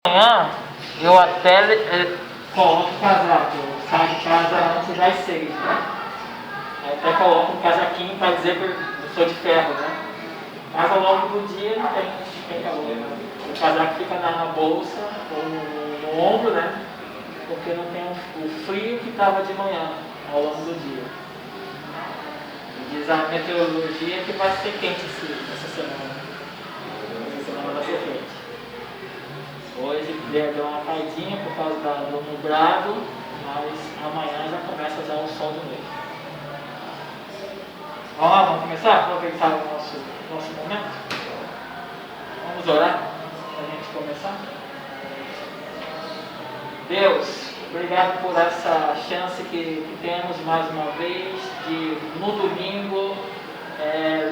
Amanhã eu até coloco o casaco, eu saio de casa antes das 6, né? Eu até coloco um casaquinho para dizer que eu sou de ferro, né? Mas ao longo do dia não tem calor, né? O casaco fica na bolsa ou no ombro, né? Porque não tem o frio que estava de manhã ao longo do dia. E diz a meteorologia que vai ser quente essa semana. Essa semana vai ser quente. Hoje deu uma caidinha por causa do nublado, mas amanhã já começa a dar o sol de novo. Vamos começar a aproveitar o nosso momento? Vamos orar para a gente começar? Deus, obrigado por essa chance que temos mais uma vez de, no domingo,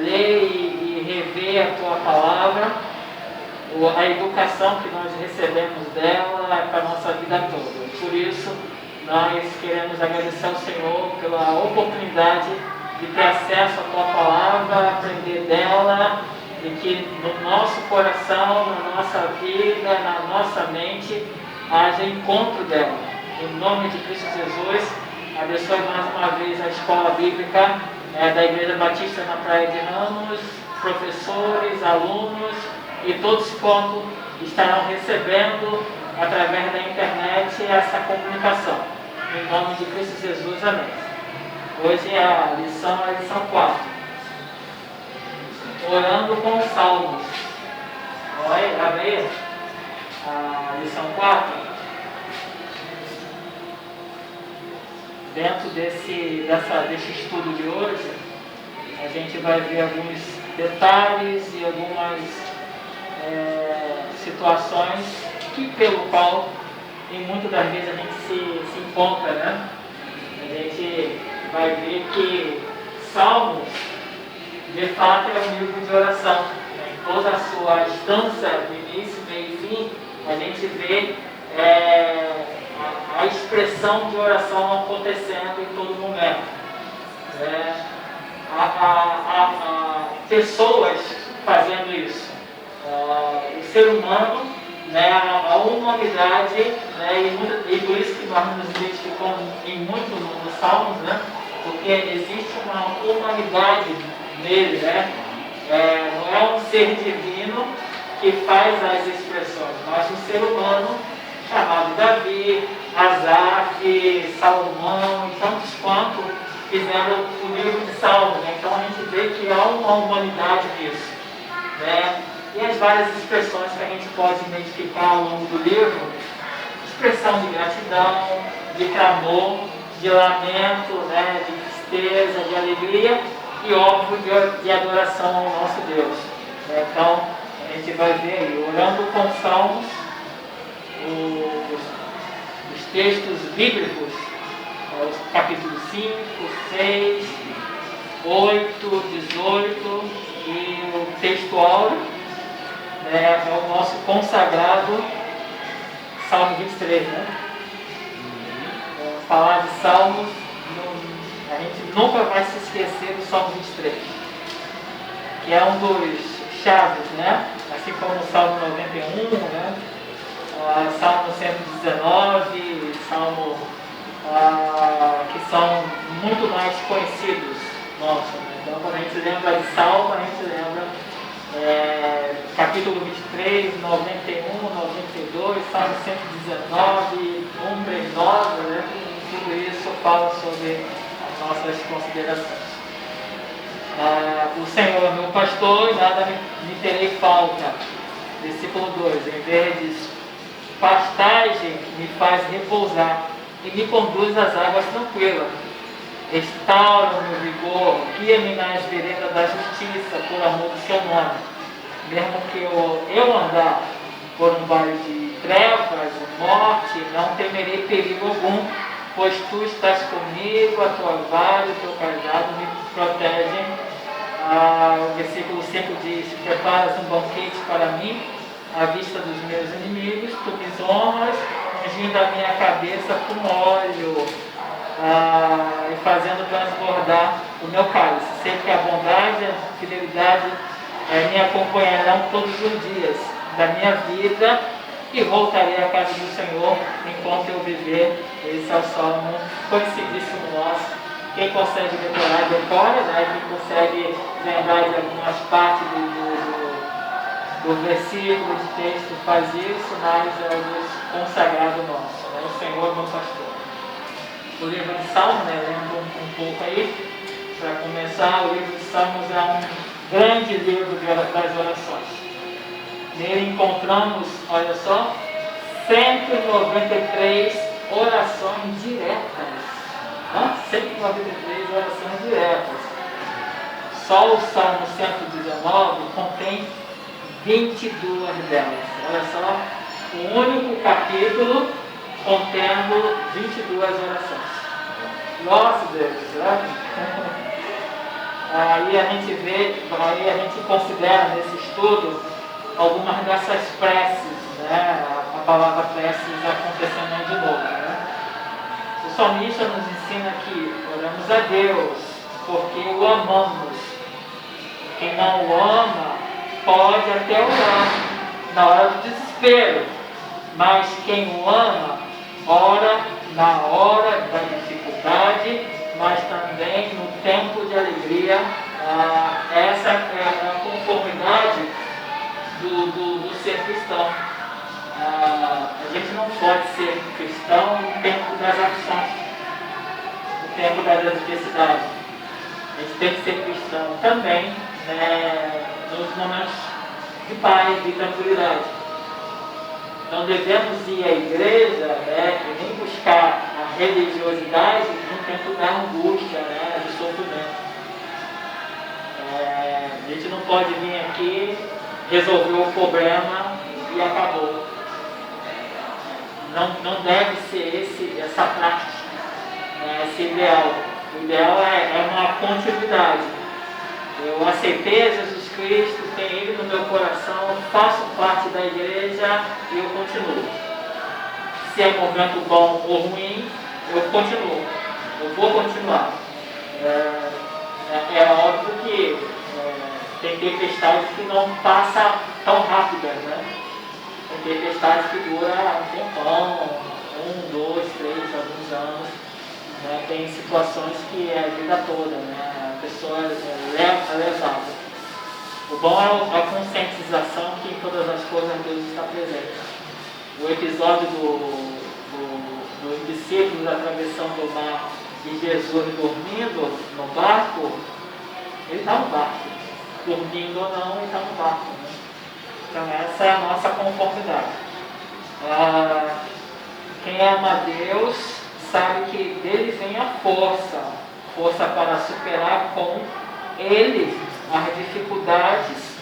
ler e rever a Tua Palavra. A educação que nós recebemos dela é para a nossa vida toda. Por isso, nós queremos agradecer ao Senhor pela oportunidade de ter acesso à Tua Palavra, aprender dela, e que no nosso coração, na nossa vida, na nossa mente, haja encontro dela. Em nome de Cristo Jesus, abençoe mais uma vez a Escola Bíblica da Igreja Batista na Praia de Ramos, professores, alunos, e todos quanto estarão recebendo através da internet essa comunicação. Em nome de Cristo Jesus, amém. Hoje a lição é a lição 4. Orando com os salmos. Olha, amém? A lição 4. Dentro desse estudo de hoje, a gente vai ver alguns detalhes e algumas situações pelo qual em muitas das vezes a gente se encontra, né? A gente vai ver que Salmos de fato é um livro de oração, né? Em toda a sua instância, do início, meio e fim, a gente vê a expressão de oração acontecendo em todo momento. Há pessoas fazendo isso. O ser humano, né, a humanidade, né, e por isso que nós nos identificamos muito nos Salmos, né, porque existe uma humanidade nele, né, não é um ser divino que faz as expressões, mas um ser humano chamado Davi, Asaf, Salomão e tantos quantos fizeram o livro de Salmos, né? Então a gente vê que há uma humanidade nisso, né? E as várias expressões que a gente pode identificar ao longo do livro, expressão de gratidão, de clamor, de lamento, né, de tristeza, de alegria e óbvio de adoração ao nosso Deus. Então a gente vai ver aí, orando com os salmos, os textos bíblicos, os capítulos 5, 6, 8, 18 e o texto áureo. É o nosso consagrado Salmo 23, né? Falar de Salmos, a gente nunca vai se esquecer do Salmo 23, que é um dos chaves, né? Assim como o Salmo 91, né? Salmo 119, Salmo que são muito mais conhecidos nossos, né? Então quando a gente lembra de Salmo, a gente lembra capítulo 23, 91, 92, Salmo 119, 139, né? Tudo isso fala sobre as nossas considerações. O Senhor é meu pastor e nada me terei falta. Versículo 2: em verdes pastagem me faz repousar e me conduz às águas tranquilas. Restaura o meu vigor, guia-me nas veredas da justiça, por amor do seu nome. Mesmo que eu andar por um vale de trevas ou morte, não temerei perigo algum, pois tu estás comigo, a tua vara e o teu cajado me protegem. O versículo 5 diz: preparas um banquete para mim, à vista dos meus inimigos, tu me honras, ungindo a minha cabeça com óleo, e fazendo transbordar o meu cálice. Sei que a bondade e a fidelidade me acompanharão todos os dias da minha vida, e voltarei à casa do Senhor enquanto eu viver. Esse é o salmo conhecidíssimo nosso. Quem consegue decorar, decora, né? Quem consegue lembrar de algumas partes do versículo de texto faz isso, mas é o consagrado nosso, né? O Senhor é meu pastor. O livro de Salmos, né? Lendo um pouco aí, para começar, o livro de Salmos é um grande livro das orações. Nele encontramos, olha só, 193 orações diretas. 193 orações diretas. Só o Salmo 119 contém 22 delas. Olha só, o único capítulo contendo 22 orações. Nossa Deus, né? Aí a gente vê, aí a gente considera nesse estudo algumas dessas preces, né? A palavra preces acontecendo de novo, né? O salmista nos ensina que oramos a Deus porque o amamos. Quem não o ama pode até orar na hora do desespero, mas quem o ama ora na hora da dificuldade, mas também no tempo de alegria. Essa é a conformidade do ser cristão. A gente não pode ser cristão no tempo das aflições, no tempo das adversidades. A gente tem que ser cristão também, né, nos momentos de paz, de tranquilidade. Não devemos ir à igreja, né, e nem buscar a religiosidade no tempo da angústia, né, do sofrimento. A gente não pode vir aqui, resolver o problema e acabou. Não deve ser essa prática, né, esse ideal. O ideal é uma continuidade. Eu aceitei Jesus Cristo, tenho Ele no meu coração, faço parte da igreja e eu continuo. Se é momento bom ou ruim, eu continuo. Eu vou continuar. É óbvio que tem tempestades que não passam tão rápidas, né? Tem tempestades que duram um tempão, 1, 2, 3, alguns anos. Né? Tem situações que é a vida toda, né? A pessoa é levada. O bom é a conscientização que em todas as coisas Deus está presente. O episódio dos discípulos atravessando o mar e Jesus dormindo no barco, ele está no barco. Dormindo ou não, ele está no barco. Né? Então essa é a nossa conformidade. Quem ama Deus sabe que dele vem a força para superar com ele as dificuldades,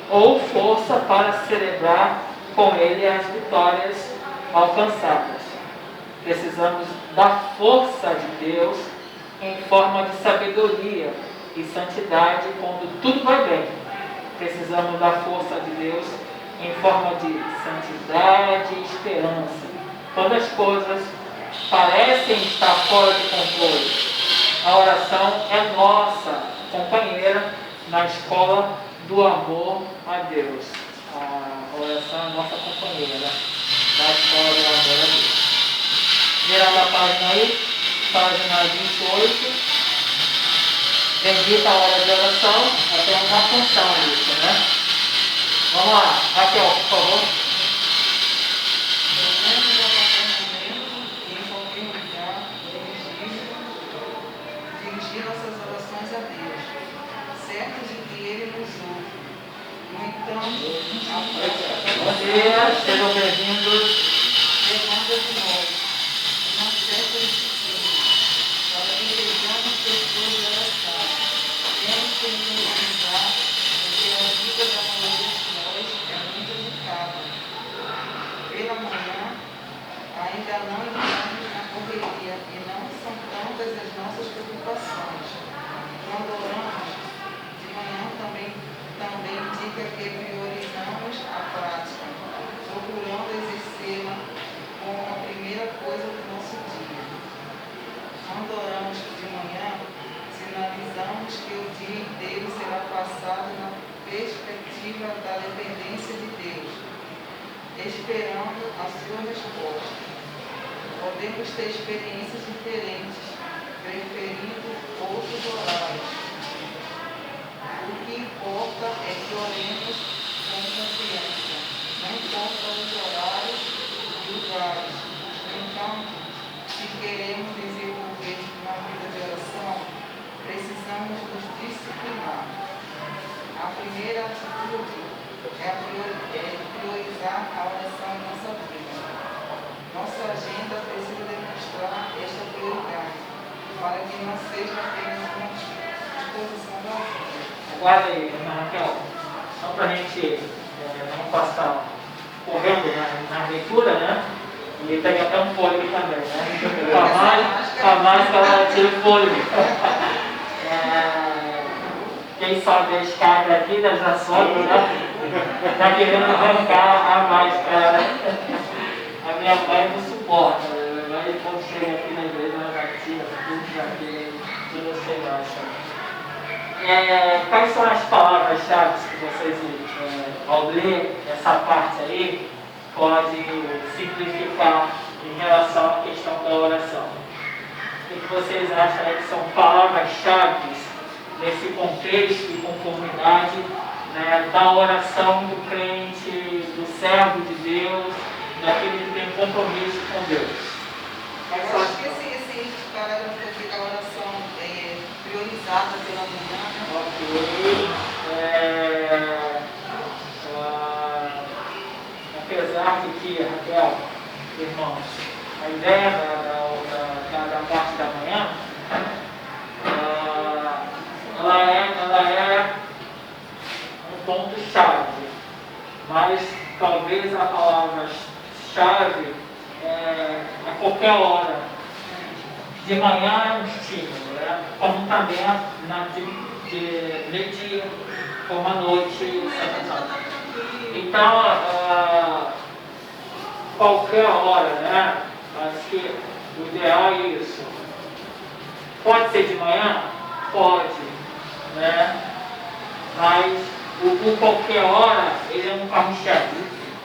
ou força para celebrar com ele as vitórias alcançadas. Precisamos da força de Deus em forma de sabedoria e santidade quando tudo vai bem. Precisamos da força de Deus em forma de santidade e esperança quando as coisas parecem estar fora de controle. A oração é nossa companheira na escola do amor a Deus. A oração é nossa companheira na escola do amor a Deus. Virando a página aí, página 28. Bendita a hora de oração, até uma função isso, né? Vamos lá, Raquel, por favor. Dirigir nossas orações a Deus, certos de que Ele nos ouve. No entanto, bom dia, sejam bem-vindos. demanda de nós uma certa disciplina, para que sejamos pessoas de oração. Temos que nos organizar, porque a vida da maioria de nós é muito agitada. Pela manhã, ainda não entramos na correria e não são tantas as nossas preocupações. Quando oramos, de manhã também indica que priorizamos a prática, procurando exercê-la como a primeira coisa do nosso dia. Quando oramos de manhã, sinalizamos que o dia inteiro será passado na perspectiva da dependência de Deus, esperando Podemos ter experiências diferentes, preferindo outros horários. O que importa é que oremos com confiança, não importa os horários e lugares. No entanto, se queremos desenvolver uma vida de oração, precisamos nos disciplinar. A primeira atitude é priorizar a oração em nossa vida. Nossa agenda precisa demonstrar esta prioridade, para que não seja apenas uma disposição da vida. Agora aí, irmã Raquel, só para a gente não passar correndo na leitura, né? E tem até um fôlego também, né? Para mais que ela tire fôlego. Quem sobe a escada aqui das ações, né? Está querendo arrancar a máscara. A minha mãe não suporta. Minha mãe, quando chega aqui na igreja, ela já tira tudo que não sei mais. Quais são as palavras-chave que vocês, ao ler essa parte aí, pode simplificar em relação à questão da oração? O que vocês acham aí que são palavras-chave nesse contexto e conformidade, né, da oração do crente, do servo de Deus, daquele que tem compromisso com Deus? Eu acho que esse parágrafo aqui da oração é priorizada pela manhã. Ok. Apesar de que, Raquel, irmãos, a ideia da parte da manhã, ela é um ponto-chave, mas talvez a palavra-chave a qualquer hora. De manhã é um estímulo, né? Como também de meio-dia, como à noite, etc. Então, qualquer hora, né? Acho que o ideal é isso. Pode ser de manhã? Pode, né? Mas o qualquer hora, ele é um carro-chefe.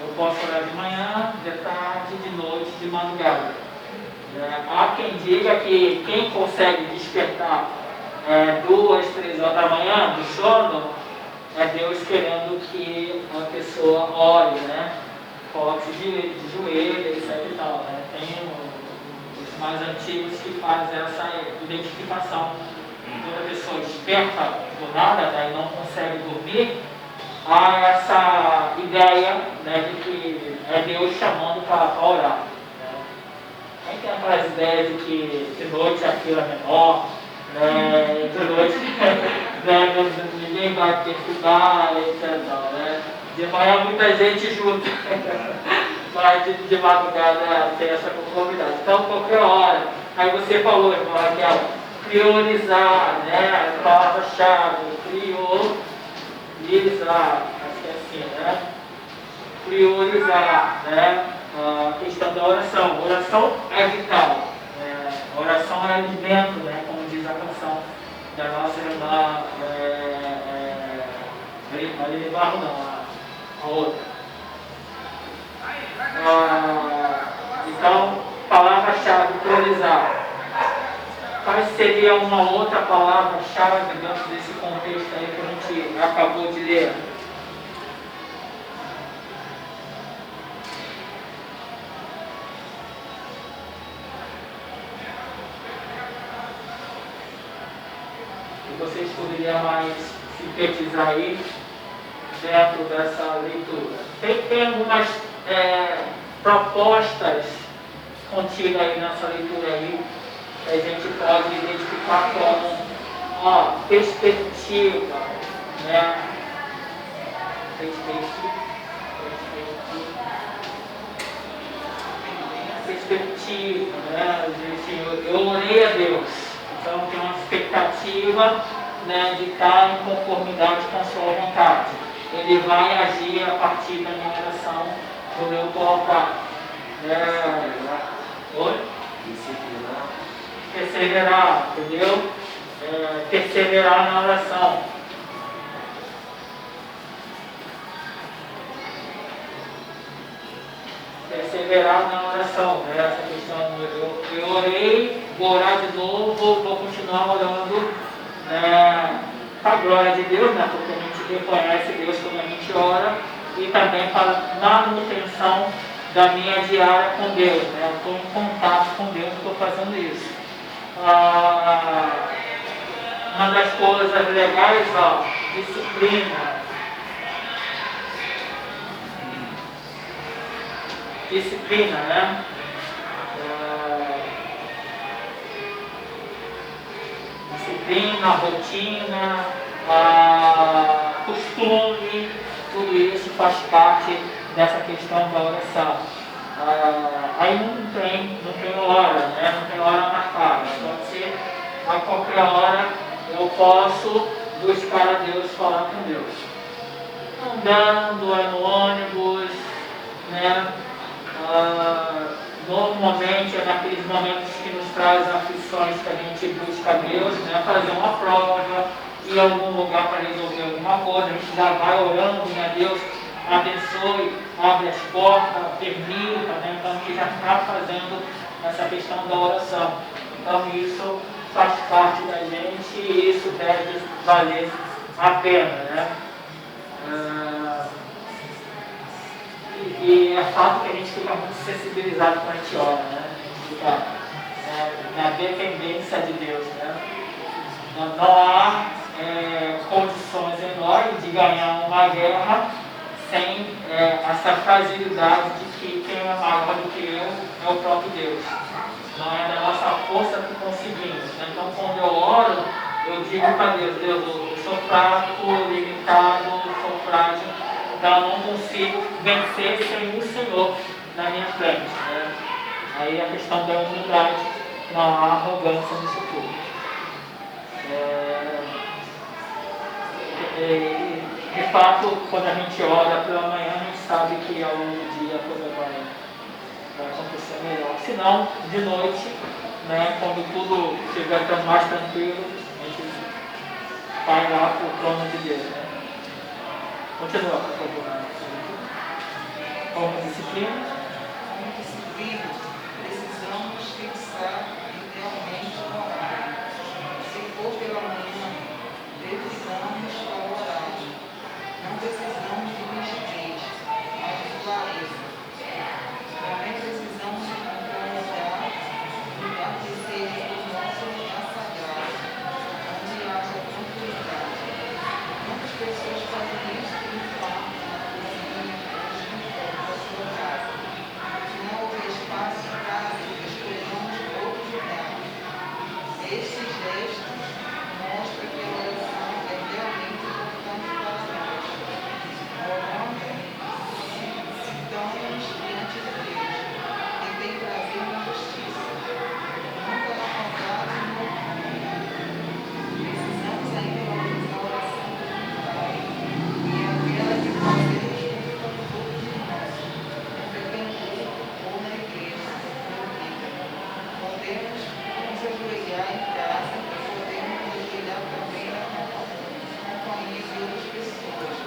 Eu posso orar de manhã, de tarde, de noite, de madrugada. Há quem diga que quem consegue despertar 2, 3 horas da manhã do sono, é Deus querendo que a pessoa ore, né? Coloque de joelho, etc e tal, né? Tem os mais antigos que fazem essa identificação. Quando a pessoa desperta do nada, né, e não consegue dormir, há essa ideia, né, de que é Deus chamando para orar. Aí tem aquelas ideias de que de noite a fila é menor, né, de noite ninguém vai ter que estudar, etc. Né? De manhã muita gente junta, mas de madrugada tem essa conformidade. Então, qualquer hora, aí você falou, irmão Raquel, priorizar, né, a palavra-chave, priorizar, acho que é assim, né? Priorizar, né? A questão da oração. Oração é vital. Oração é alimento, né? Como diz a canção da nossa irmã Maria Barro, não, a outra. Então, palavra-chave, priorizar. Qual seria uma outra palavra-chave dentro desse contexto aí que a gente acabou de ler? Vocês poderiam mais sintetizar aí dentro dessa leitura? Tem algumas propostas contidas aí nessa leitura aí, que a gente pode identificar como perspectiva, né? Perspectiva, né? Eu orei a Deus. Então tem uma expectativa, né, de estar em conformidade com a sua vontade. Ele vai agir a partir da minha oração, do meu colocar. Perseverar, entendeu? Perseverar na oração. perseverar na oração, né? Essa questão, eu orei, vou orar de novo, vou continuar orando, né? Para a glória de Deus, né? Porque a gente reconhece Deus quando a gente ora, e também para manutenção da minha diária com Deus, né? Eu estou em contato com Deus, estou fazendo isso. Uma das coisas legais, ó, disciplina. Disciplina, né? Disciplina, rotina, costume, tudo isso faz parte dessa questão da oração. Aí não tem hora, né? Não tem hora marcada. Pode ser a qualquer hora eu posso buscar a Deus, falar com Deus. Andando, no ônibus, né? Normalmente é naqueles momentos que nos trazem aflições que a gente busca a Deus, né? Fazer uma prova, ir a algum lugar para resolver alguma coisa, a gente já vai orando, né? Deus abençoe, abre as portas, permita, né? Então a gente já está fazendo essa questão da oração. Então isso faz parte da gente e isso deve valer a pena, né? E é fato que a gente fica muito sensibilizado quando a gente ora, né? A gente fica na dependência de Deus, né? Não há condições enormes de ganhar uma guerra sem essa fragilidade de que quem é maior do que eu é o próprio Deus. Não é da nossa força que conseguimos, né? Então quando eu oro, eu digo para Deus, eu sou fraco, limitado, sou frágil, então eu não consigo vencer sem o Senhor na minha frente, né? Aí a questão da humildade, não há arrogância nisso tudo. De fato, quando a gente ora pela manhã, a gente sabe que ao longo do dia a coisa vai acontecer melhor. Se não, de noite, né, quando tudo estiver mais tranquilo, a gente vai lá para o trono de Deus, né? Continua, por favor. Como disciplina? Como disciplina, precisamos fixar idealmente o horário. Se for pela manhã, precisamos para o horário. Não precisamos de rigidez, mas de clareza. Também precisamos encontrar um lugar que seja o nosso lugar sagrado, onde haja tranquilidade. Muitas pessoas fazem isso no quarto, na cozinha, na sua casa. Se não houver espaço em casa, escolhamos outro lugar. Estes gestos mostram que a oração é realmente importante para nós. Orando, citamos diante de Deus, que tem prazer na justiça, nunca na maldade e no orgulho. Precisamos ainda valorizar a oração comunitária, e é aquela que fazemos junto com os outros irmãos, no pequeno grupo ou na igreja, podemos nos ajoelhar em casa e podemos nos ajoelhar também na companhia de outras pessoas.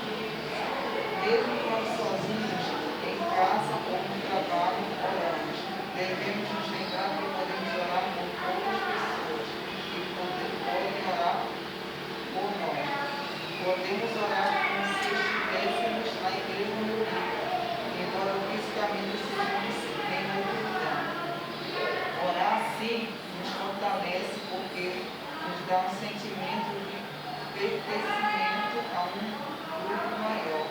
Mesmo quando sozinhos, em casa ou no trabalho, oramos. Devemos nos lembrar que podemos orar por outras pessoas e podem orar por nós. Podemos orar como se estivéssemos na igreja reunida, embora fisicamente sejamos em outro lugar. Orar assim nos fortalece porque nos dá um sentimento de pertencimento a um grupo maior,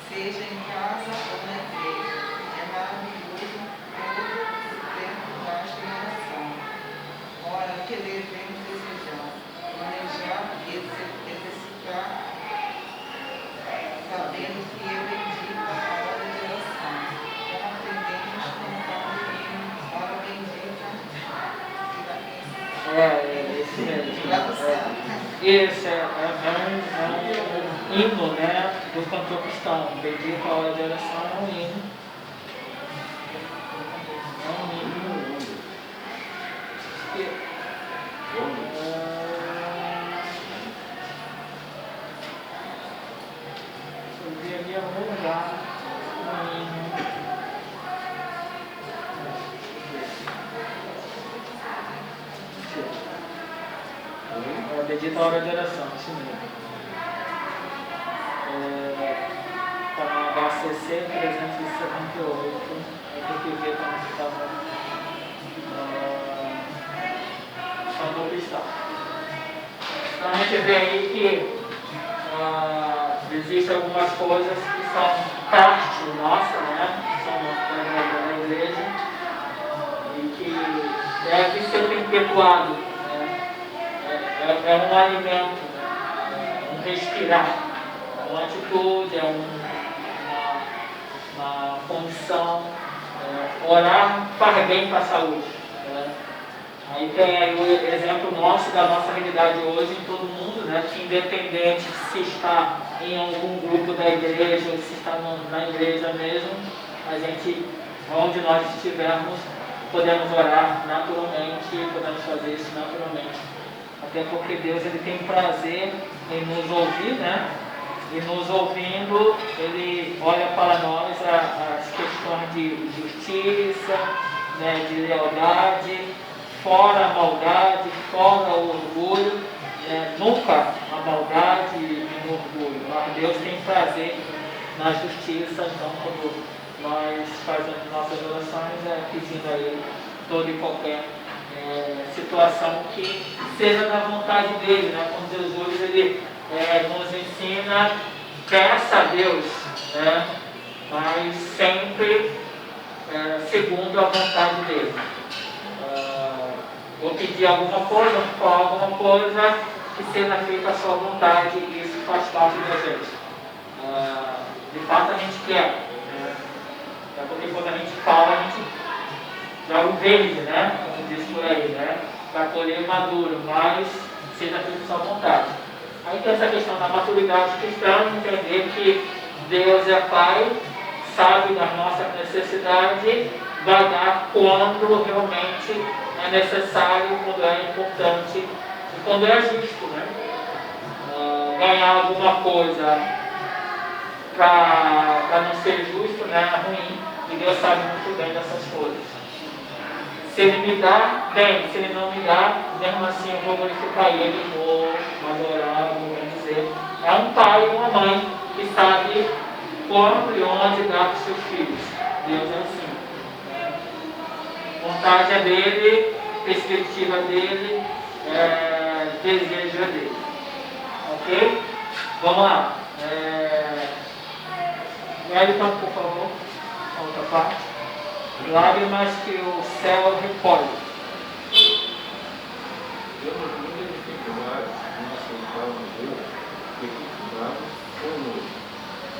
seja em casa ou na igreja. É maravilhoso todo o tempo gasto em oração. Ora, o que devemos desejar? Planejar e exercitar, sabendo que é bendita a hora de oração. Como aprendemos cantando o hino, hora bendita, Isso mesmo. Isso um hino, né, do cantor cristão. Bendito a hora de oração é um hino. Eu vi ali algum lugar um hino. Bendita hora de oração, isso mesmo. Está no HCC 378, eu tenho que ver como estava no cristão. Então a gente vê aí que existem algumas coisas que são parte nossa, né? São da igreja e que deve ser perpetuado, né? É um alimento, né? Um respirar, é uma atitude, uma condição. Orar faz bem para a saúde, né? Aí tem aí o exemplo nosso, da nossa realidade hoje em todo mundo, né? Que independente se está em algum grupo da igreja ou se está na igreja mesmo, a gente, onde nós estivermos, podemos orar naturalmente, podemos fazer isso naturalmente. Até porque Deus ele tem prazer em nos ouvir, né? E nos ouvindo, Ele olha para nós as questões de justiça, né? De lealdade, fora a maldade, fora o orgulho, nunca a maldade e o orgulho. Mas Deus tem prazer na justiça, então quando nós fazemos nossas orações, pedindo a Ele toda e qualquer situação que seja da vontade dEle, né? Como Jesus ele nos ensina, peça a Deus, né? Mas sempre segundo a vontade dEle. Vou pedir alguma coisa, vou falar alguma coisa, que seja feita a sua vontade, e isso faz parte da gente. De fato a gente quer, porque quando a gente fala, a gente joga o verde, né? Como diz por aí, né? Para colher maduro, mas seja feita a sua vontade. Aí tem essa questão da maturidade cristã, entender que Deus é Pai, sabe da nossa necessidade, vai dar quando realmente é necessário, quando é importante e quando é justo, né? Ganhar alguma coisa para não ser justo, né? É ruim, e Deus sabe muito bem dessas coisas. Se Ele me dá, bem, se Ele não me dá, mesmo assim eu vou glorificar Ele, vou adorar, vou dizer. É um pai e uma mãe que sabe quando e onde dar para os seus filhos. Deus é assim. Vontade é dele, perspectiva dele, desejo é dele. Ok? Vamos lá. Wellington, por favor, a outra parte. Lágrimas que o céu recolhe. Temos muitas dificuldades em aceitar um Deus equilibrado conosco.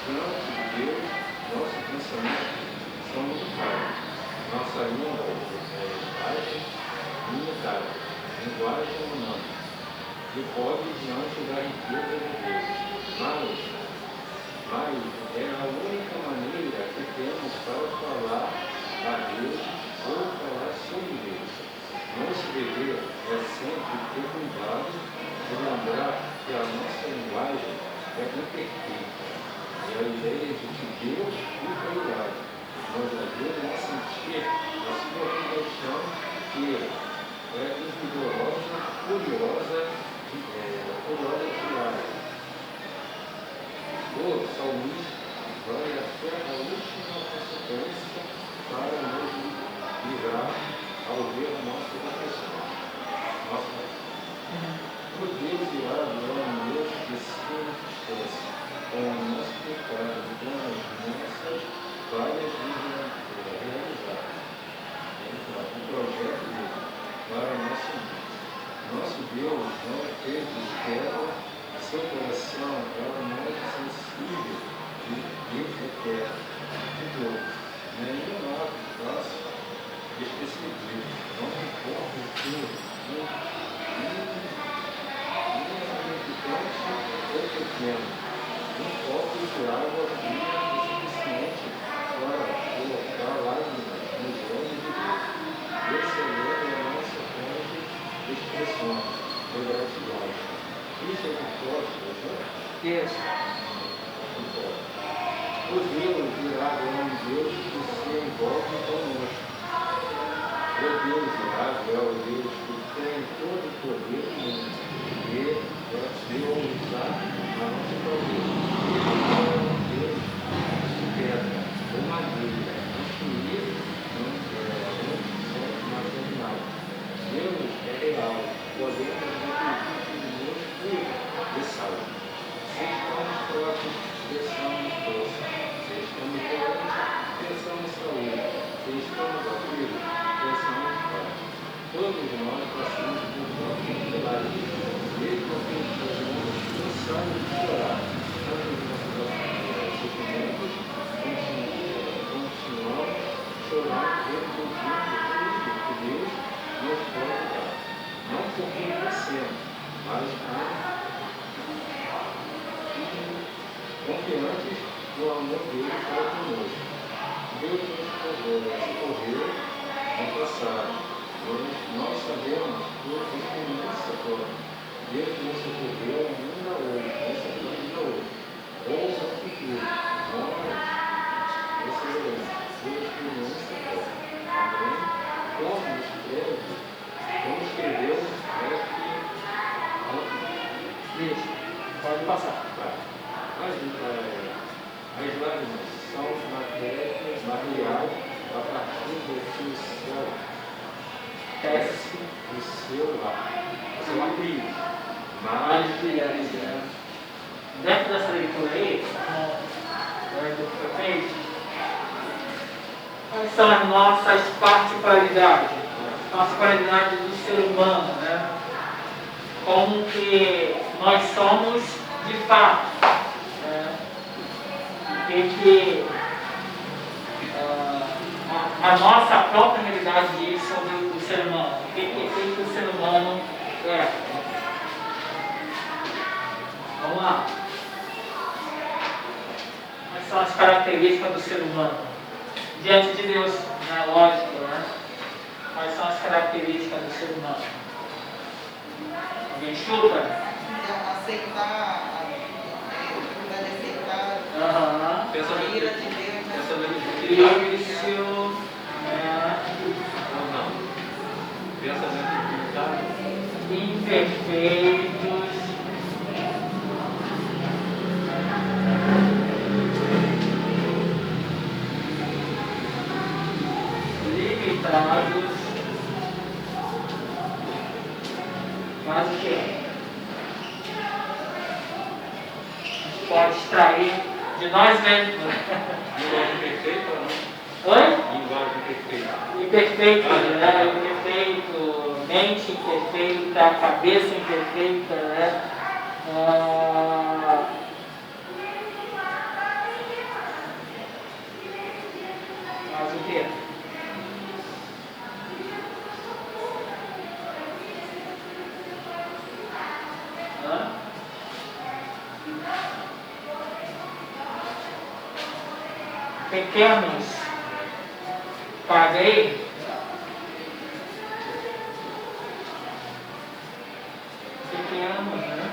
Diante de Deus, nossos pensamentos são limitados. Nossa língua é limitada, linguagem humana, e pobre diante da riqueza de Deus. Mas é a única maneira que temos para falar a Deus ou falar sobre Deus. Nosso dever é sempre ter cuidado de lembrar que a nossa linguagem é imperfeita. É a ideia de que Deus é verdade. Nós devemos sentir a sua compaixão, que é vigorosa, furiosa diária. O salmista vai até a última consequência para nos livrar ao ver a nossa confissão. O Deus irado é um Deus que se entristece com o nosso pecado e com as nossas falhas de realizar. O projeto dele para a nossa vida. Nosso Deus não é feito de pedra, seu coração é o mais sensível de Deus eterno, de Deus. Nenhum ato fácil despercebido, não importa o que insignificante ou pequeno, um copo de água fria é suficiente para colocar lágrimas nos olhos de Deus. Esse é a nossa fonte de expressão, de gratidão. Isso é o que pode, Isso. O Deus irado é um Deus que se envolve conosco. O Deus irado é o Deus que tem todo o poder do mundo. E Deus lá, mas não se talvez. Não Deus superta uma dúvida, infinita, não material. Deus é real, podemos repetir de salvo. Se estamos próximos, pensamos doce. Se estamos doentes, pensamos saúde. Se estamos aflitos, pensamos paz. Todos nós passamos por dificuldades. Mesmo que estejamos cansados de chorar, tanto os nossos sofrimentos, continuamos chorando dentro do tudo que Deus nos pode dar. Não porque merecemos, mas confiantes no amor dele para conosco. Deus nos socorreu no passado. Nós sabemos por experiência própria. Deus nos socorreu ainda hoje. Ou no futuro. Nós receberemos por experiência própria. Amém? Como escreveu, Isso. Pode passar. As lágrimas são materiais a partir do seu lar. Mas, dentro dessa leitura aí, do prefeito, quais são as nossas particularidades? Nossa qualidade do ser humano, né? Como que nós somos de fato, né? Que a nossa própria realidade diz sobre o ser humano, o que o ser humano é. Vamos lá. Quais são as características do ser humano? Diante de Deus, né? Lógico, né? Quais são as características do ser humano? Alguém chuta? Aceitar, aceitar a ira de Deus, né? Isso, Pensamento imperfeitos, limitados, mas o que? Pode extrair de nós mesmos. Linguagem perfeita ou não? Oi? Linguagem perfeita. Imperfeito, né? Imperfeito, mente imperfeita, cabeça imperfeita, né? Mas o quê? Pequenos, paguei. Pequenos, né?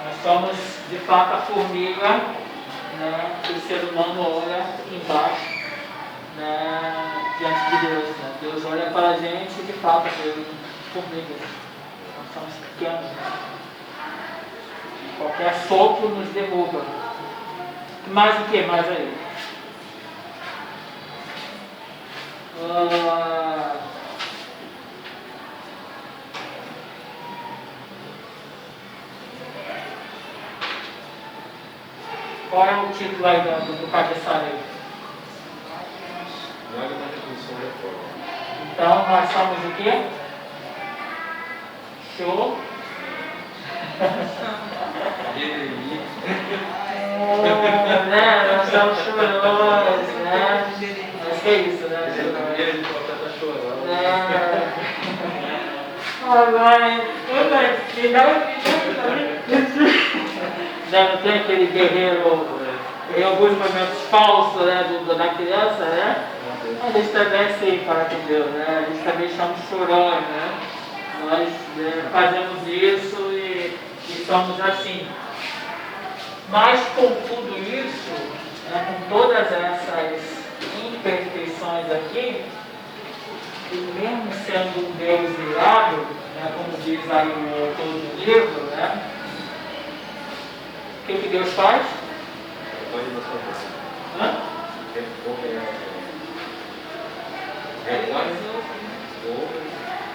Nós somos de fato a formiga, né? Que o ser humano olha embaixo, né? Diante de Deus, né? Deus olha para a gente de fato, formigas. Nós somos pequenos, né? Qualquer sopro nos derruba. Mais o que mais aí? Qual é o título aí do cabeçalho? Lágrimas de função reforma. Então nós somos o quê? Show. Né? Nós somos chorões, né? Mas que é isso, né? Não tem aquele guerreiro em alguns momentos falsos, né, da criança, né? A gente também é assim, para com Deus, né? A gente também somos chorões, né? Nós fazemos isso e somos assim. Mas com tudo isso, né, com todas essas imperfeições aqui, e mesmo sendo um Deus irado, né, como diz aí o autor do livro, né? O que Deus faz? Hã?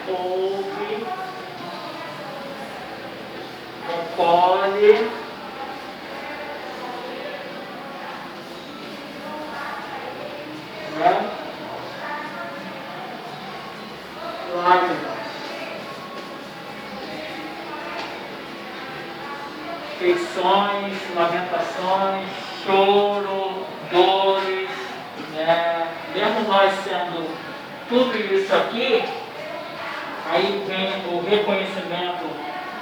Ouve, concolhe, né? Lágrimas, feições, lamentações, choro, dores, né? Mesmo nós sendo tudo isso aqui, aí vem o reconhecimento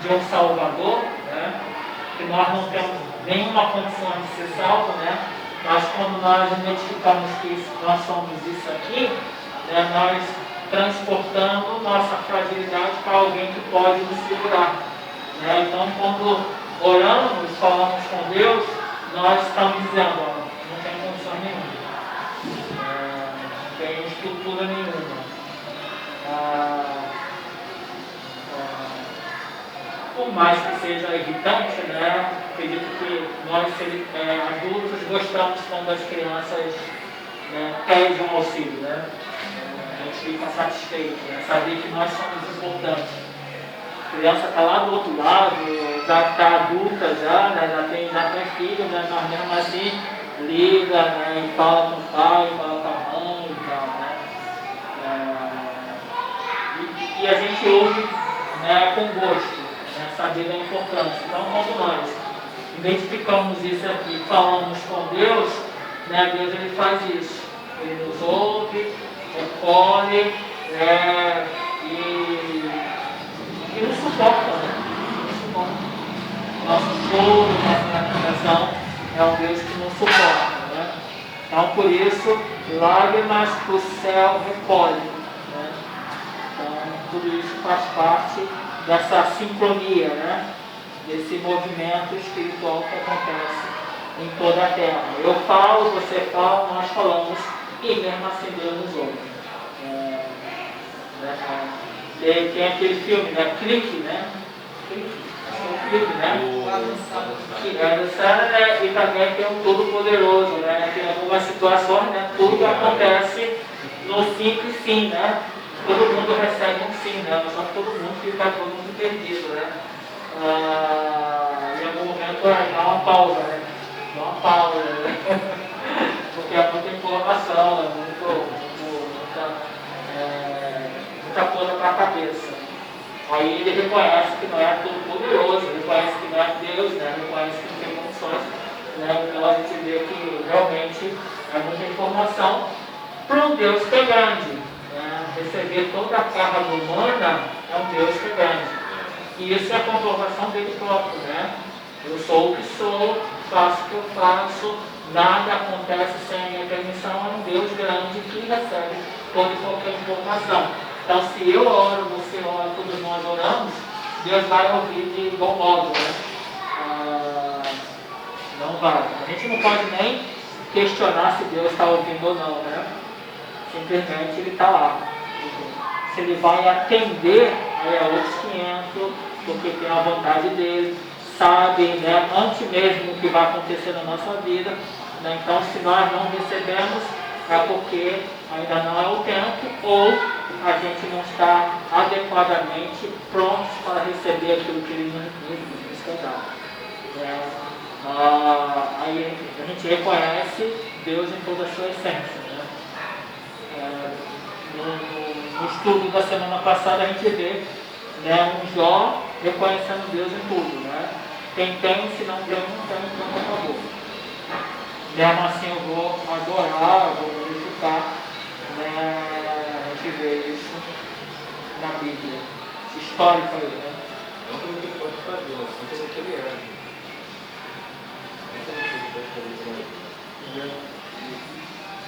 de um Salvador, né? Que nós não temos nenhuma condição de ser salvo, né? Mas quando nós identificamos que nós somos isso aqui, né? Nós transportando nossa fragilidade para alguém que pode nos segurar, né? Então, quando oramos, falamos com Deus, nós estamos dizendo, ó, não tem condição nenhuma, não tem estrutura nenhuma. Por mais que seja irritante, né? Acredito que nós, adultos, gostamos quando as crianças, né, pedem um auxílio, né? A gente fica satisfeito, né? Saber que nós somos importantes. A criança está lá do outro lado, já está adulta já, né? já tem filho, né? Mas mesmo assim liga, né? E fala com o pai, fala com a mãe e tal, né? E a gente ouve, né, com gosto, né? Saber da importância. Então, quando nós identificamos isso aqui, falamos com Deus, né? Deus ele faz isso. Ele nos ouve, recolhe, né? E nos suporta, né? Nos suporta. Nosso choro, nossa lamentação é um Deus que nos suporta, né? Então, por isso, lágrimas do céu recolhe, né? Então, tudo isso faz parte dessa sincronia, né? Desse movimento espiritual que acontece em toda a Terra. Eu falo, você fala, nós falamos, e mesmo assim Deus nos ouve. Tem aquele filme, né? Clique, né? Clique, né? Que é do céu, e também tem um Todo-Poderoso, né? Tem algumas situações, né? Tudo acontece no simples sim, né? Todo mundo recebe um sim, né? Só que todo mundo fica todo mundo perdido, né? Em algum momento dá uma pausa, né? Dá uma pausa, né? Porque é muita informação, é muita coisa para a cabeça. Aí ele reconhece que não é todo poderoso, reconhece que não é Deus, né? Reconhece que não tem condições, né? Então a gente vê que realmente é muita informação para um Deus que é grande, né? Receber toda a carga humana é um Deus que é grande. E isso é a comprovação dele próprio, né? Eu sou o que sou, faço o que eu faço, nada acontece sem a minha permissão, é um Deus grande que recebe toda e qualquer informação. Então, se eu oro, você ora, todos nós oramos, Deus vai ouvir de igual modo, né? Não vai. A gente não pode nem questionar se Deus está ouvindo ou não, né? Simplesmente Ele está lá. Se Ele vai atender, aí é outros 500, porque tem a vontade dEle, sabe, né? Antes mesmo do que vai acontecer na nossa vida, né? Então, se nós não recebemos, é porque ainda não é o tempo, ou a gente não está adequadamente prontos para receber aquilo que Ele nos dá. Aí a gente reconhece Deus em toda a sua essência, né? No estudo da semana passada a gente vê, né, um Jó reconhecendo Deus em tudo, né? Quem tem, se não tem, não tem, então acabou. Mesmo assim eu vou adorar, eu vou glorificar, né? A gente vê isso na Bíblia, histórica aí, né? Não tem o que pode fazer, não tem o que ele é.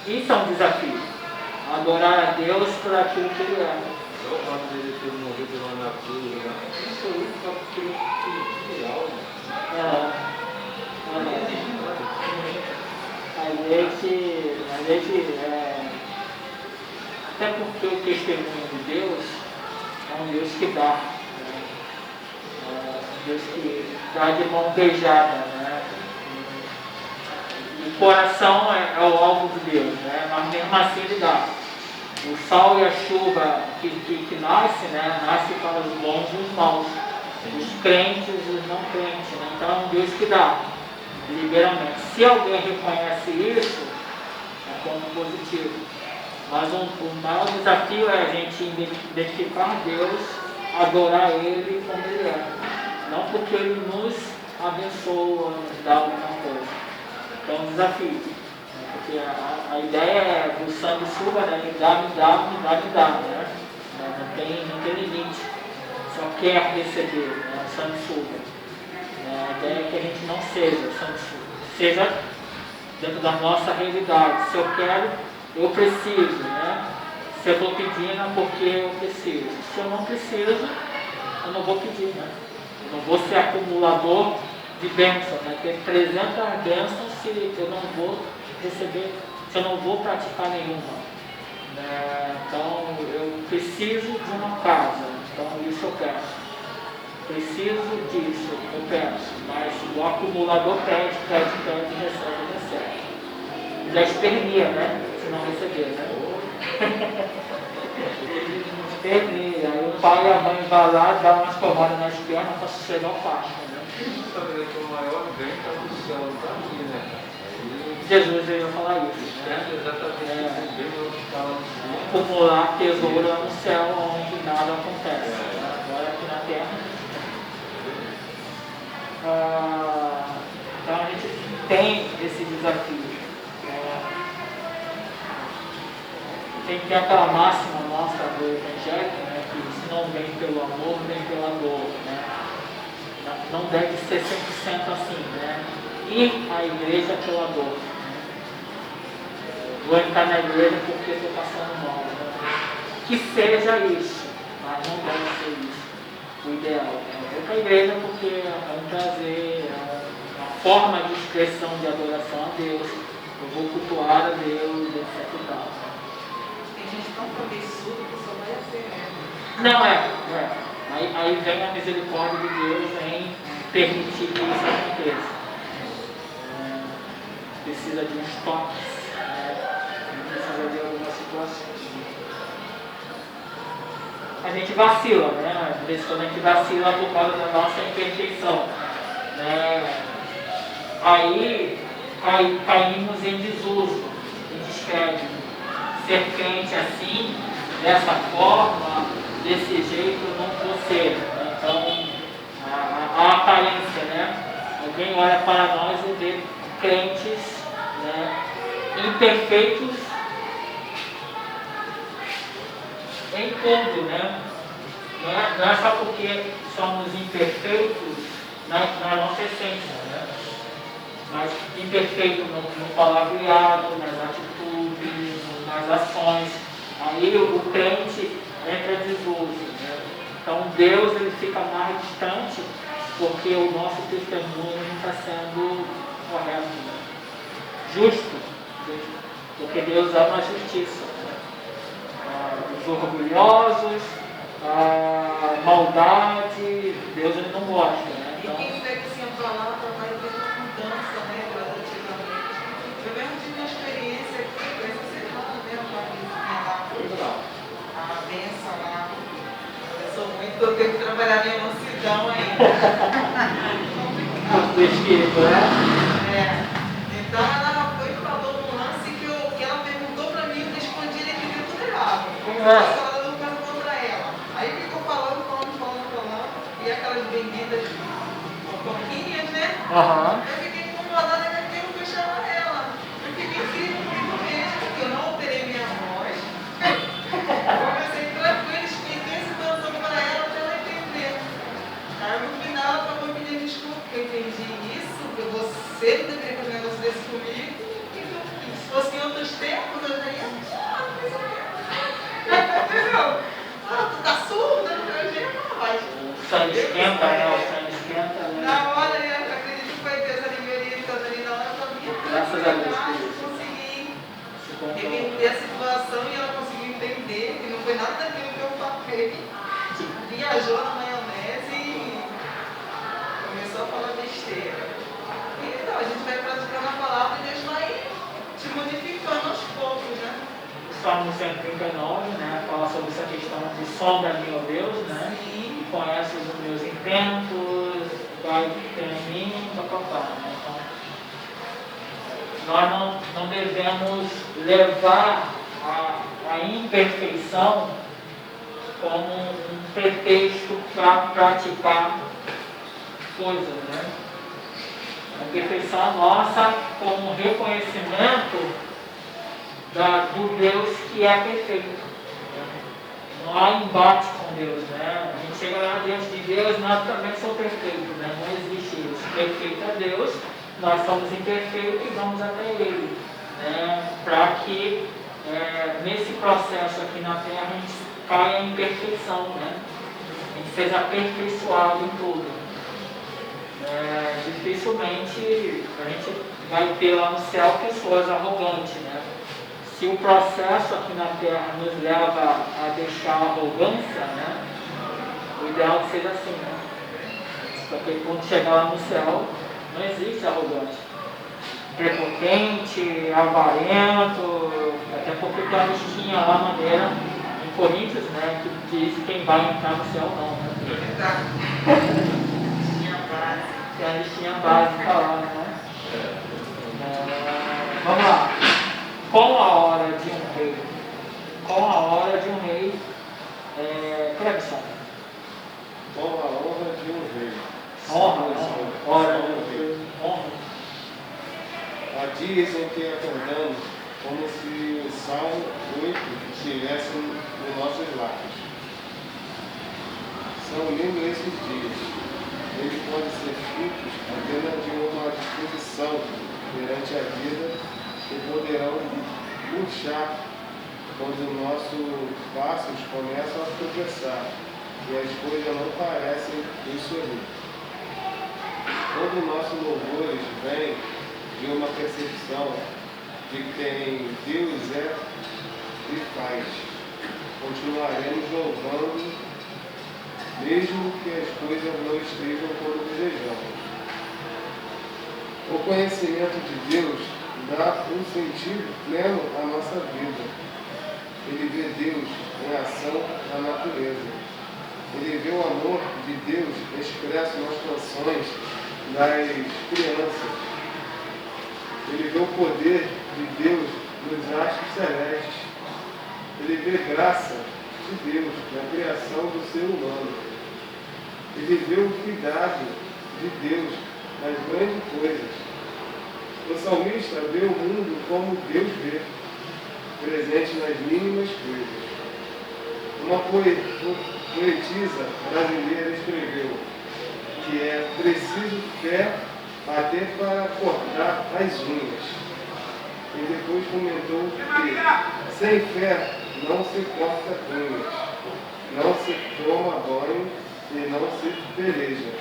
Isso é um desafio. Adorar a Deus por aquilo que Ele é. Não o fato dele ter morrido lá na cruz, né? Isso aí é porque real, A gente até porque o testemunho de Deus é um Deus que dá. Deus que dá de mão beijada, né? O coração é o alvo de Deus, né? Mas mesmo assim ele dá. O sol e a chuva que nasce, né? Nasce para os bons e os maus. Os crentes e os não crentes, né? Então é um Deus que dá, liberalmente. Se alguém reconhece isso, é como positivo. Mas o maior desafio é a gente identificar Deus, adorar Ele como Ele é. Não porque Ele nos abençoa, nos dá alguma coisa. Então é um desafio. Porque a ideia é do sanguessuga, né? Me dá, né? Não tem limite. Só quer receber, né? O sanguessuga. A ideia é que a gente não seja sanguessuga. Seja dentro da nossa realidade. Se eu quero, eu preciso, né? Se eu estou pedindo é porque eu preciso. Se eu não preciso, eu não vou pedir, né? Eu não vou ser acumulador de bênçãos, né? Ter 300 bênçãos se eu não vou receber, se eu não vou praticar nenhuma. Então, eu preciso de uma casa, então isso eu peço. Preciso disso, eu peço. Mas o acumulador pede, recebe. Já espernia, né? Se não receber, né? Espernia. Aí o pai e a mãe vão lá, dá umas porradas nas pernas para sossegar o pasto, né? Também que o maior bem está no céu, não está aqui, né? Jesus veio falar isso, né? Exatamente. Acumular tesouro no céu onde nada acontece. Agora aqui na terra. Então a gente tem esse desafio. Tem que ter aquela máxima nossa do Evangelho, né? Que se não vem pelo amor, vem pela dor, né? Não deve ser 100% assim, né? Ir à igreja pela dor. Vou entrar na igreja porque estou passando mal. Né? Que seja isso, mas não deve ser isso. O ideal. Eu vou para a igreja porque é um prazer, é uma forma de expressão de adoração a Deus. Eu vou cultuar a Deus, etc. E tal. Tem gente tão cabeçuda que só vai ser, né? Não, Aí vem a misericórdia de Deus em permitir que isso aconteça. Precisa de uns toques. Precisa de algumas situações. A gente vacila, né? Às vezes quando a gente vacila por causa da nossa imperfeição. Né? Aí caímos em desuso, em descrédito. Ser crente assim, dessa forma, desse jeito, não vou ser. Né? Então, a aparência, né? Alguém olha para nós e vê crentes, né? Imperfeitos em tudo, né? Não é só porque somos imperfeitos na nossa essência, né? Mas imperfeito no palavreado, nas atitudes, nas ações. Aí o crente entra em desuso, né? Então Deus ele fica mais distante porque o nosso testemunho não está sendo correto, né? Justo. Porque Deus ama a justiça. Os orgulhosos, a maldade, Deus ele não gosta. Né? Então, e quem pega assim a palavra vai ter uma mudança, né, gradativamente. Eu mesmo tive uma experiência aqui, com essa semana, né, uma vizinha lá, a benção lá. Eu sou muito, eu tenho que trabalhar minha mansidão ainda. Do espírito, né? Então ela foi e falou num lance que ela perguntou pra mim, eu respondi e entendi tudo errado. Ela não perguntou pra ela. Aí ficou falando, e aquelas benditas pouquinhas, né? Eu fiquei incomodada que aquilo foi chamar ela. Eu fiquei firme comigo mesmo, porque eu não alterei minha voz. Comecei tranquilo, expliquei a situação para ela entender. Aí no final ela acabou me pedindo desculpa, porque eu entendi isso, que você não deveria fazer um negócio desse comigo. Se fosse em outros tempos, eu já ia achar, entendeu? Tu tá surda, não tem jeito, não vai. O sangue esquenta, né? O sangue esquenta, né? Na hora, eu acredito que foi Deus ali na hora, eu sabia. Graças a Deus por Eu isso. consegui reverter a situação e ela conseguiu entender que não foi nada daquilo que eu falei. Viajou na maionese e Salmo 139, né, fala sobre essa questão de sonda-me, ó Deus, né, e conhece os meus intentos, vai ter em mim, papapá, né, então, nós não devemos levar a imperfeição como um pretexto para praticar coisas, né? A perfeição nossa como um reconhecimento do Deus que é perfeito. Não há embate com Deus, né? A gente chega lá diante de Deus, nós também somos perfeitos, né? Não existe isso. Perfeito é Deus, nós somos imperfeitos e vamos até Ele, né? Para que nesse processo aqui na Terra a gente caia em perfeição, né? A gente seja aperfeiçoado em tudo. Dificilmente a gente vai ter lá no céu pessoas arrogantes, né? Se o processo aqui na Terra nos leva a deixar a arrogância, né? O ideal é que seja assim, né? Porque quando chegar lá no céu, não existe arrogante. Prepotente, avarento, até porque tem uma listinha lá maneira em Coríntios, né? Que diz quem vai entrar no céu não, né? Tem a listinha básica lá, né? Vamos lá. Com a hora de um rei. Com a hora de um rei. Clebson. Com a honra de um rei. Hora de um rei. Honra. Há dias em que acordamos como se o Salmo 8 estivesse nos nossos lábios. São lindos esses dias. Eles podem ser frutos apenas de uma disposição perante a vida que poderão murchar quando nossos passos começam a tropeçar e as coisas não parecem nos sorrir. Quando nossos louvores vêm de uma percepção de quem Deus é e faz, continuaremos louvando mesmo que as coisas não estejam como desejamos. O conhecimento de Deus dá um sentido pleno à nossa vida. Ele vê Deus em ação na natureza. Ele vê o amor de Deus expresso nas canções das crianças. Ele vê o poder de Deus nos astros celestes. Ele vê graça de Deus na criação do ser humano. Ele vê o cuidado de Deus nas grandes coisas. O salmista vê o mundo como Deus vê, presente nas mínimas coisas. Uma poetisa brasileira escreveu que é preciso fé até para cortar as unhas. E depois comentou que sem fé não se corta unhas, não se toma banho e não se peleja.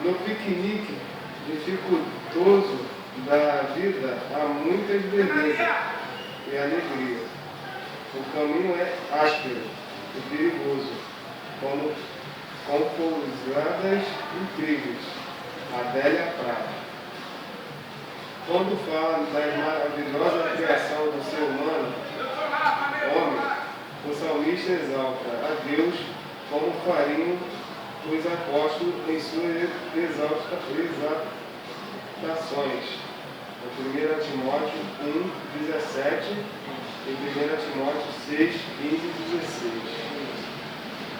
No piquenique dificultoso da vida há muitas belezas e alegria. O caminho é áspero e perigoso, com pousadas incríveis, a velha prata. Quando fala da maravilhosa criação do ser humano, homem, o salmista exalta a Deus como fariam os apóstolos em suas exaltações. Em 1 Timóteo 1:17 e 1 Timóteo 6:15 e 16.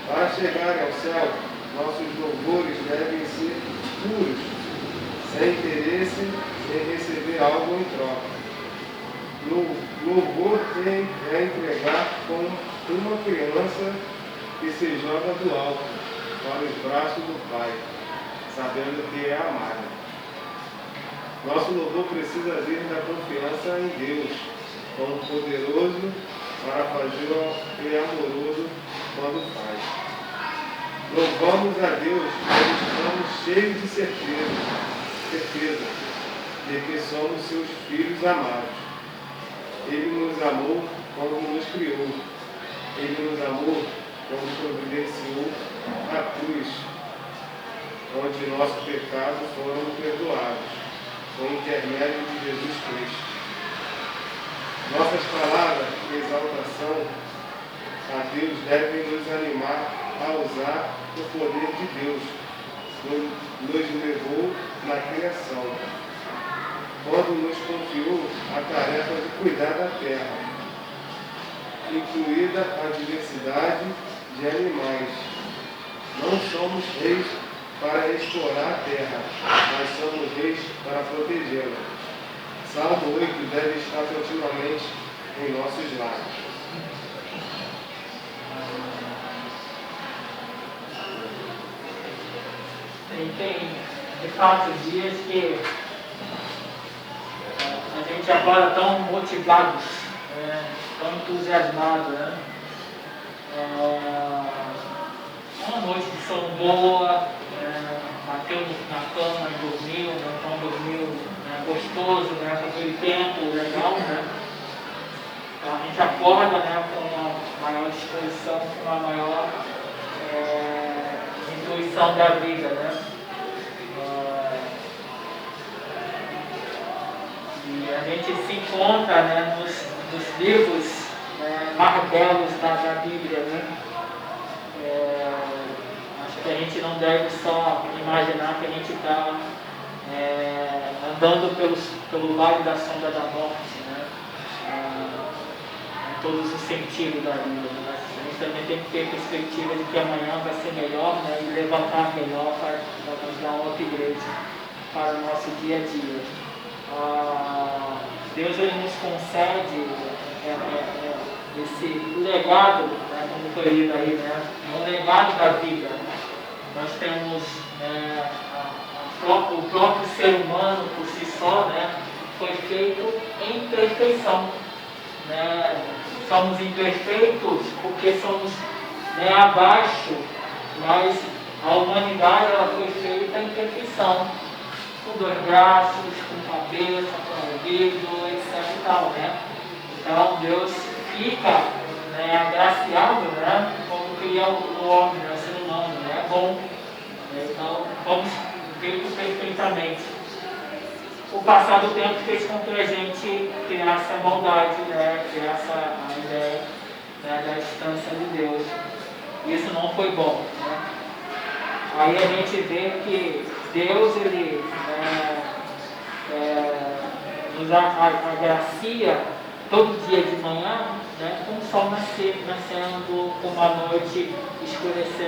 Para chegar ao céu, nossos louvores devem ser puros, sem interesse em receber algo em troca. Louvor é entregar como uma criança que se joga do alto para os braços do Pai, sabendo que é amada. Nosso louvor precisa vir da confiança em Deus, como poderoso para fazê-lo e amoroso quando faz. Louvamos a Deus quando estamos cheios de certeza de que somos seus filhos amados. Ele nos amou quando nos criou. Ele nos amou quando providenciou a cruz, onde nossos pecados foram perdoados, por intermédio de Jesus Cristo. Nossas palavras de exaltação a Deus devem nos animar a usar o poder de Deus, nos levou na criação, quando nos confiou a tarefa de cuidar da terra, incluída a diversidade de animais. Não somos reis para explorar a terra, mas somos reis para protegê-la. Salmo 8 deve estar continuamente em nossos lábios. Tem de fato dias que a gente agora tão motivados, tão entusiasmados, né? Uma noite de sono boa, bateu na cama e dormiu, então dormiu gostoso, com aquele tempo legal, né? Então a gente acorda com uma maior disposição, com uma maior intuição da vida, né? E a gente se encontra nos livros mais belos da Bíblia, né? Acho que a gente não deve só imaginar que a gente está andando pelo vale da sombra da morte, né? Em todos os sentidos da vida, né? A gente também tem que ter perspectiva de que amanhã vai ser melhor, né? E levantar melhor para nos dar um upgrade para o nosso dia a dia. Deus ele nos concede esse legado, como foi lido aí, um legado da vida. Nós temos o próprio ser humano por si só, foi feito em perfeição. Somos imperfeitos porque somos abaixo, mas a humanidade ela foi feita em perfeição, com 2 braços, com cabeça, com ouvido, etc. e tal, Então Deus fica agraciado quando cria o homem, o ser humano, é bom. Então fomos feitos perfeitamente. O passar do tempo fez com que a gente criasse a bondade, criasse a ideia da distância de Deus. Isso não foi bom. Aí a gente vê que Deus ele nos agracia todo dia de manhã, com o sol nascendo, com a noite escurecendo.